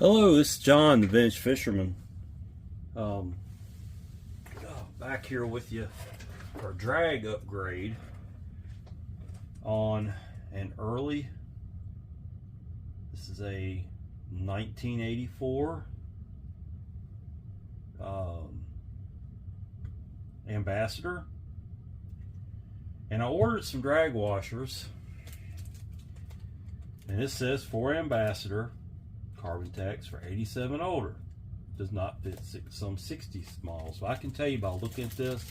Hello, this is John, the Vintage Fisherman. Back here with you for a drag upgrade on an early, this is a 1984 Ambassador. And I ordered some drag washers, and it says for Ambassador, carbon text for 87 older. Does not fit some 60 models. So I can tell you by looking at this,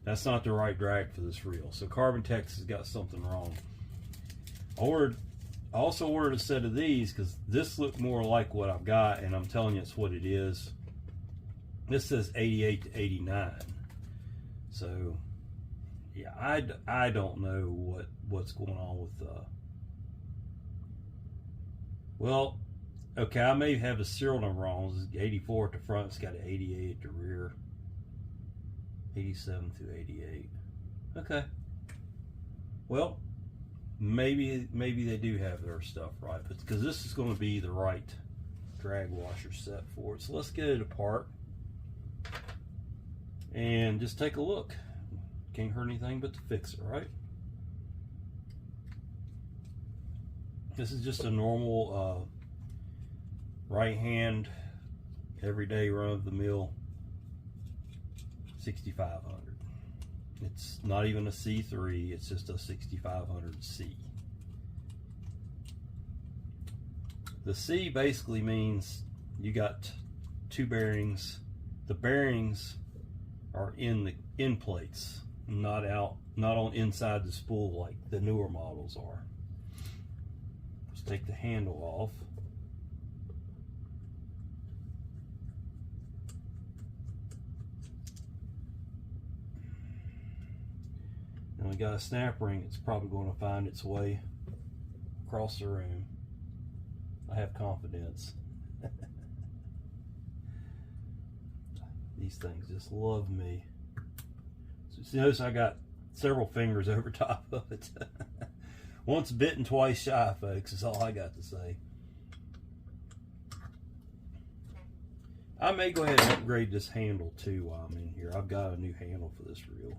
that's not the right drag for this reel. So carbon text has got something wrong. I also ordered a set of these because this looked more like what I've got, and I'm telling you it's what it is. This says 88 to 89. So yeah, I don't know what's going on with well, okay, I may have the serial number wrong. This is 84 at the front, it's got an 88 at the rear. 87 through 88. Okay. Well, maybe they do have their stuff right, but because this is going to be the right drag washer set for it. So let's get it apart and just take a look. Can't hurt anything but to fix it, right? This is just a normal right hand, everyday run-of-the-mill 6500. It's not even a C3, it's just a 6500C. The C basically means you got two bearings. The bearings are in the end plates, not on inside the spool like the newer models are. Let's take the handle off. And we got a snap ring. It's probably going to find its way across the room. I have confidence. These things just love me. So notice I got several fingers over top of it. Once bitten, twice shy, folks, is all I got to say. I may go ahead and upgrade this handle too while I'm in here. I've got a new handle for this reel,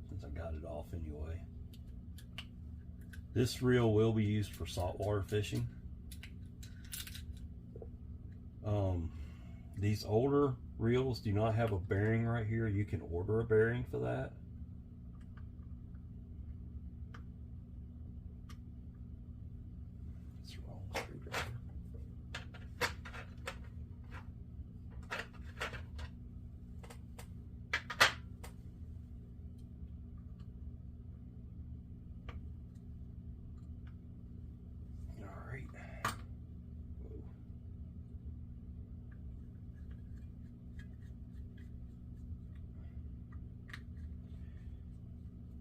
since I got it off anyway. This reel will be used for saltwater fishing. These older reels do not have a bearing right here. You can order a bearing for that. It's the wrong screwdriver. All right. Whoa.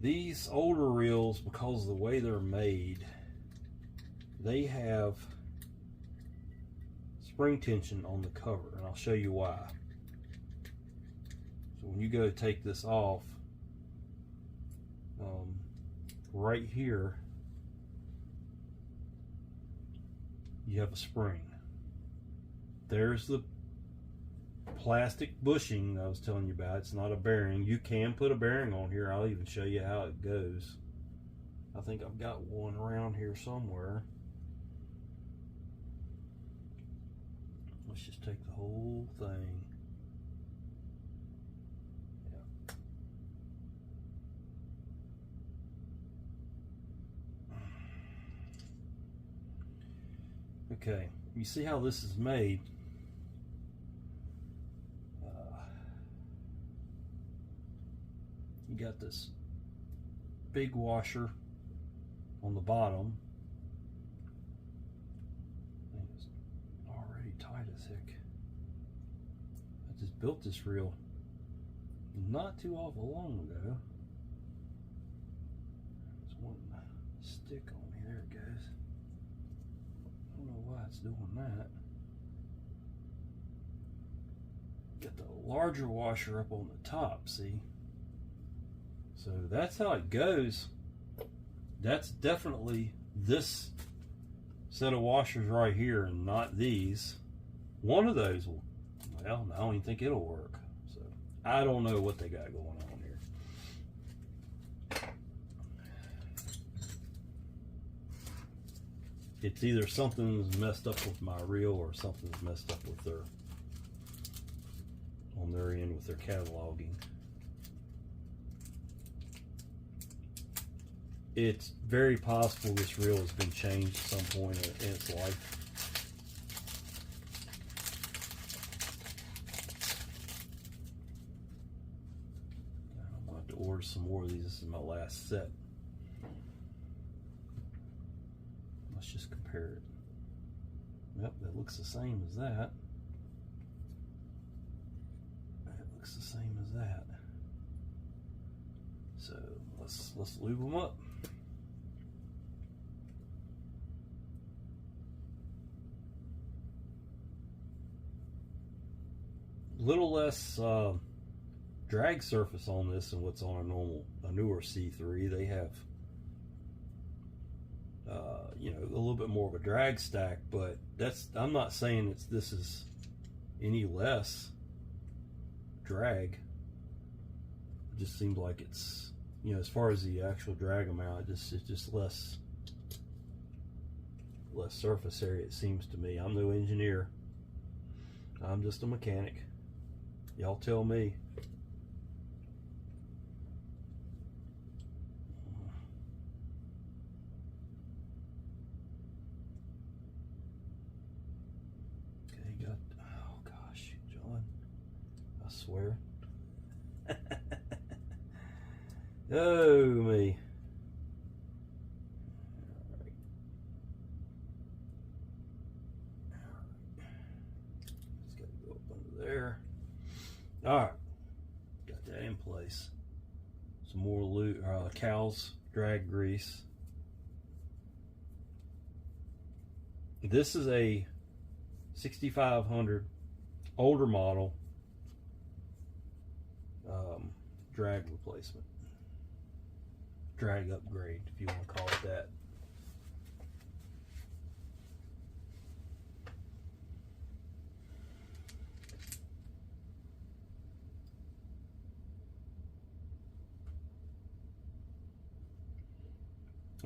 These older reels, because of the way they're made, they have spring tension on the cover, and I'll show you why. So when you go to take this off, right here you have a spring. There's the plastic bushing I was telling you about. It's not a bearing. You can put a bearing on here. I'll even show you how it goes. I think I've got one around here somewhere. Let's just take the whole thing. Yeah. Okay, you see how this is made. You got this big washer on the bottom. It's already tight as heck. I just built this reel not too awful long ago. There's one stick on me. There it goes. I don't know why it's doing that. Got the larger washer up on the top, see? So that's how it goes. That's definitely this set of washers right here and not these, one of those will, well, I don't even think it'll work. So I don't know what they got going on here. It's either something's messed up with my reel or something's messed up with their, on their end with their cataloging. It's very possible this reel has been changed at some point in its life. I'm going to have to order some more of these. This is my last set. Let's just compare it. Yep, that looks the same as that. That looks the same as that. So let's lube them up. Little less drag surface on this than what's on a newer C3. They have you know, a little bit more of a drag stack, but I'm not saying this is any less drag. It just seems like it's, you know, as far as the actual drag amount, it's just less surface area, it seems to me. I'm no engineer. I'm just a mechanic. Y'all tell me. Okay, oh gosh, John, I swear. Oh me. Just got to go up under there. All right, got that in place. Some more cow's drag grease. This is a 6500 older model drag replacement, drag upgrade, if you want to call it that.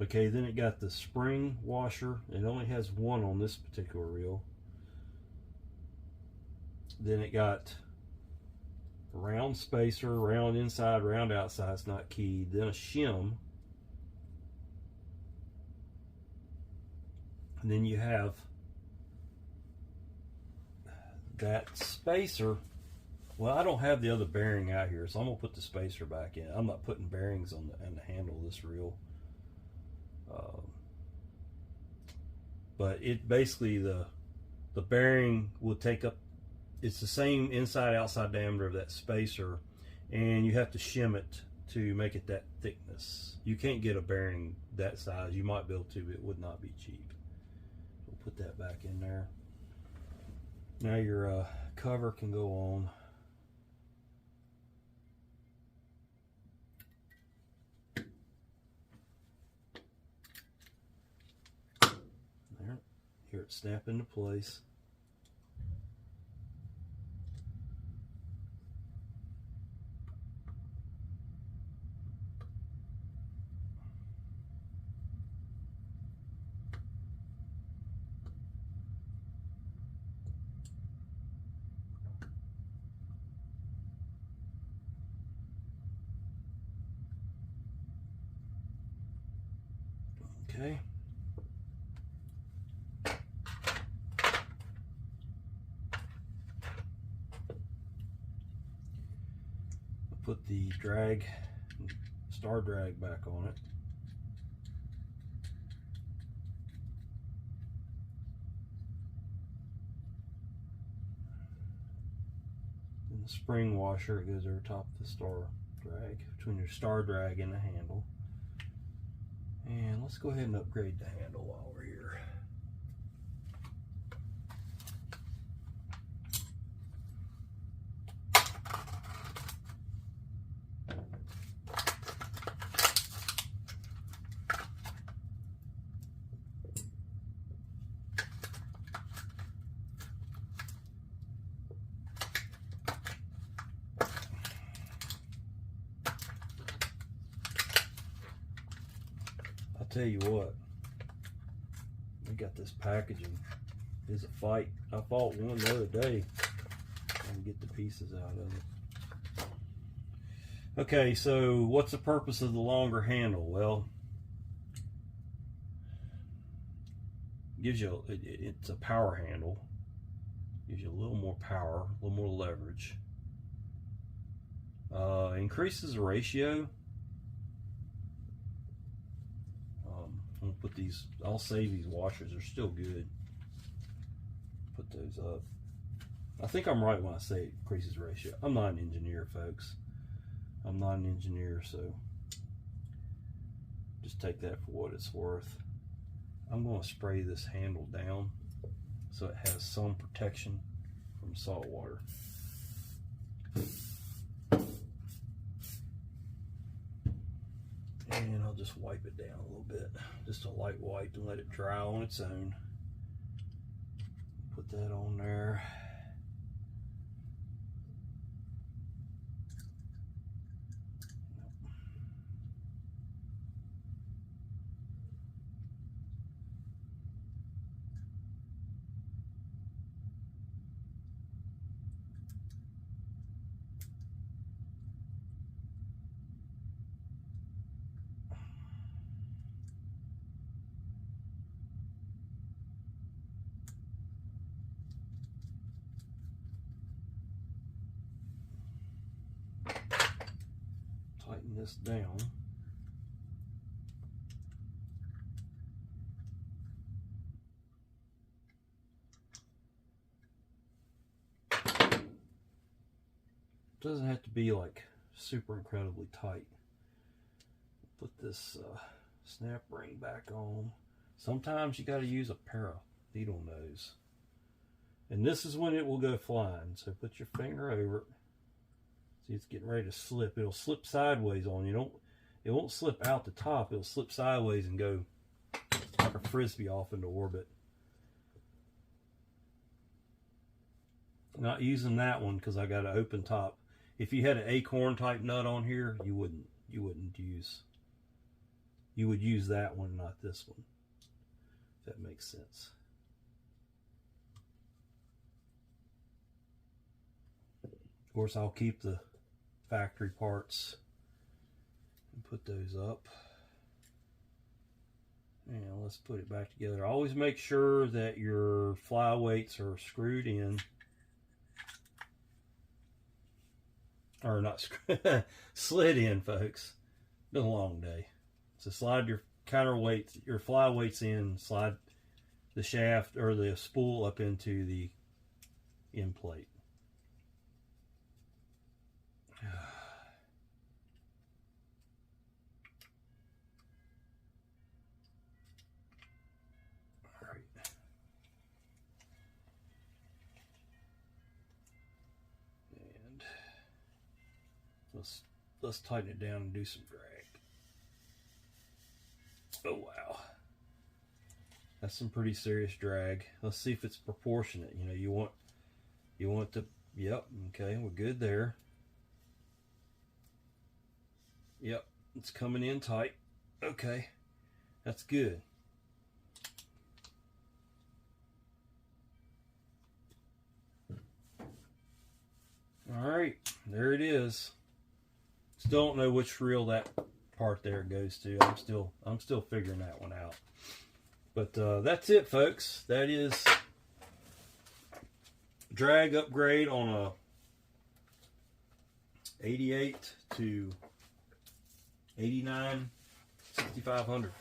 Okay, then it got the spring washer. It only has one on this particular reel. Then it got a round spacer, round inside, round outside. It's not keyed. Then a shim. And then you have that spacer. Well, I don't have the other bearing out here, so I'm going to put the spacer back in. I'm not putting bearings on the handle of this reel. But it basically, the bearing will take up, it's the same inside outside diameter of that spacer, and you have to shim it to make it that thickness. You can't get a bearing that size. You might be able to, but it would not be cheap. We'll put that back in there. Now your cover can go on. Here it snap into place. Okay. Put the drag, star drag back on it. And the spring washer, it goes over top of the star drag, between your star drag and the handle. And let's go ahead and upgrade the handle while we're here. tell you what, we got this packaging is a fight. I bought one the other day and get the pieces out of it. Okay, so what's the purpose of the longer handle? Well, gives you it's a power handle. Gives you a little more power, a little more leverage. Increases the ratio. I'm gonna put these. I'll save these washers. They're still good. Put those up. I think I'm right when I say it increases ratio. I'm not an engineer, folks. I'm not an engineer, so just take that for what it's worth. I'm going to spray this handle down so it has some protection from salt water. And I'll just wipe it down a little bit. Just a light wipe and let it dry on its own. Put that on there. Tighten this down. Doesn't have to be like super incredibly tight. Put this snap ring back on. Sometimes you got to use a pair of needle nose, and this is when it will go flying. So put your finger over it. See, it's getting ready to slip. It'll slip sideways on you. It won't slip out the top. It'll slip sideways and go like a frisbee off into orbit. Not using that one because I got an open top. If you had an acorn type nut on here, you wouldn't use. You would use that one, not this one. If that makes sense. Of course, I'll keep the factory parts and put those up. And let's put it back together. Always make sure that your flyweights are screwed in. Or not slid in, folks. Been a long day. So slide your counterweights, your flyweights in, slide the shaft or the spool up into the end plate. All right. And let's tighten it down and do some drag. Oh wow, that's some pretty serious drag. Let's see if it's proportionate. You know, you want to. Yep. Okay, we're good there. Yep, it's coming in tight. Okay, that's good. All right, there it is. Still don't know which reel that part there goes to. I'm still figuring that one out. But that's it, folks. That is drag upgrade on a 88 to 89 6500.